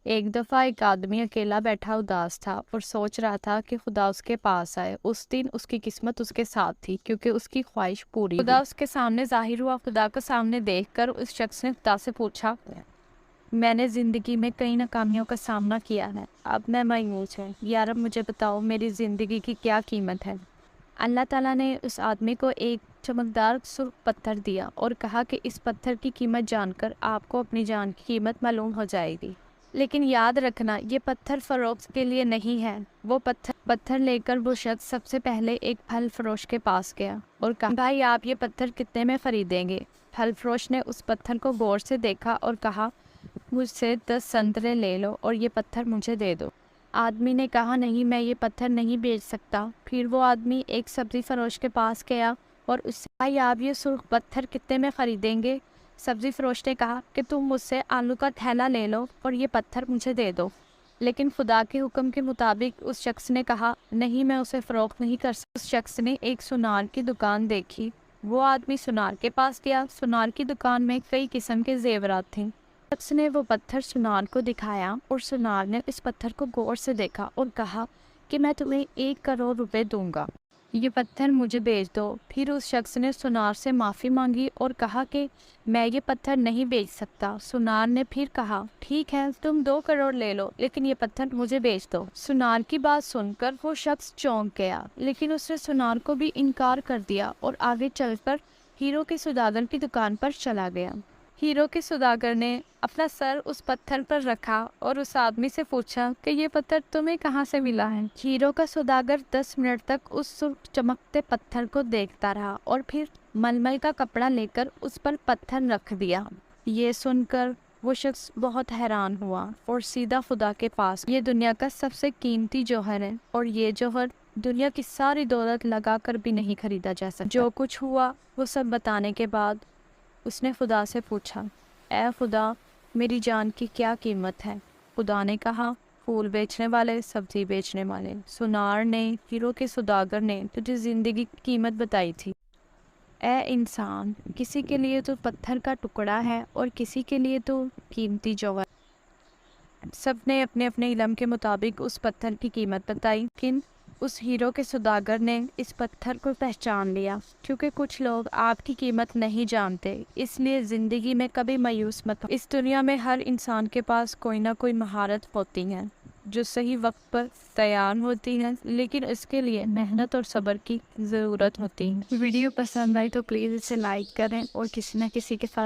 ایک دفعہ ایک آدمی اکیلا بیٹھا اداس تھا اور سوچ رہا تھا کہ خدا اس کے پاس آئے۔ اس دن اس کی قسمت اس کے ساتھ تھی کیونکہ اس کی خواہش پوری ہوئی۔ خدا اس کے سامنے ظاہر ہوا۔ خدا کو سامنے دیکھ کر اس شخص نے خدا سے پوچھا، میں نے زندگی میں کئی ناکامیوں کا سامنا کیا ہے، اب میں مایوس ہوں، یا رب مجھے بتاؤ میری زندگی کی کیا قیمت ہے۔ اللہ تعالیٰ نے اس آدمی کو ایک چمکدار سرخ پتھر دیا اور کہا کہ اس پتھر کی قیمت جان کر آپ کو اپنی جان کی قیمت معلوم ہو جائے گی، لیکن یاد رکھنا یہ پتھر فروخت کے لیے نہیں ہے۔ وہ پتھر لے کر وہ شخص سب سے پہلے ایک پھل فروش کے پاس گیا اور کہا، بھائی آپ یہ پتھر کتنے میں خریدیں گے؟ پھل فروش نے اس پتھر کو غور سے دیکھا اور کہا، مجھ سے 10 سنترے لے لو اور یہ پتھر مجھے دے دو۔ آدمی نے کہا، نہیں میں یہ پتھر نہیں بیچ سکتا۔ پھر وہ آدمی ایک سبزی فروش کے پاس گیا اور اس سے، بھائی آپ یہ سرخ پتھر کتنے میں خریدیں گے؟ سبزی فروش نے کہا کہ تم مجھ سے آلو کا تھیلا لے لو اور یہ پتھر مجھے دے دو۔ لیکن خدا کے حکم کے مطابق اس شخص نے کہا، نہیں میں اسے فروخت نہیں کر سکتا۔ اس شخص نے ایک سونار کی دکان دیکھی۔ وہ آدمی سونار کے پاس گیا۔ سونار کی دکان میں کئی قسم کے زیورات تھے۔ شخص نے وہ پتھر سونار کو دکھایا اور سونار نے اس پتھر کو غور سے دیکھا اور کہا کہ میں تمہیں 1 کروڑ روپے دوں گا، یہ پتھر مجھے بیچ دو۔ پھر اس شخص نے سونار سے معافی مانگی اور کہا کہ میں یہ پتھر نہیں بیچ سکتا۔ سونار نے پھر کہا، ٹھیک ہے تم 2 کروڑ لے لو لیکن یہ پتھر مجھے بیچ دو۔ سونار کی بات سن کر وہ شخص چونک گیا، لیکن اس نے سونار کو بھی انکار کر دیا اور آگے چل کر ہیروں کے سوداگر کی دکان پر چلا گیا۔ ہیروں کے سوداگر نے اپنا سر اس پتھر پر رکھا اور اس آدمی سے پوچھا کہ یہ پتھر تمہیں کہاں سے ملا ہے؟ ہیروں کا سوداگر 10 منٹ تک اس سرخ چمکتے پتھر کو دیکھتا رہا اور پھر ململ کا کپڑا لے کر اس پر پتھر رکھ دیا۔ یہ سن کر وہ شخص بہت حیران ہوا اور سیدھا خدا کے پاس، یہ دنیا کا سب سے قیمتی جوہر ہے اور یہ جوہر دنیا کی ساری دولت لگا کر بھی نہیں خریدا جا سکتا۔ جو کچھ ہوا وہ سب بتانے کے بعد اس نے خدا سے پوچھا، اے خدا میری جان کی کیا قیمت ہے؟ خدا نے کہا، پھول بیچنے والے، سبزی بیچنے والے۔ سونار نے، ہیروں کے سوداگر نے تجھے زندگی کی قیمت بتائی تھی۔ اے انسان، کسی کے لیے تو پتھر کا ٹکڑا ہے اور کسی کے لیے تو قیمتی جوہر۔ سب نے اپنے اپنے علم کے مطابق اس پتھر کی قیمت بتائی، لیکن اس ہیرو کے سوداگر نے اس پتھر کو پہچان لیا۔ کیونکہ کچھ لوگ آپ کی قیمت نہیں جانتے، اس لیے زندگی میں کبھی مایوس مت ہو۔ اس دنیا میں ہر انسان کے پاس کوئی نہ کوئی مہارت ہوتی ہے جو صحیح وقت پر تیار ہوتی ہے، لیکن اس کے لیے محنت اور صبر کی ضرورت ہوتی ہے۔ ویڈیو پسند آئی تو پلیز اسے لائک کریں اور کسی نہ کسی کے ساتھ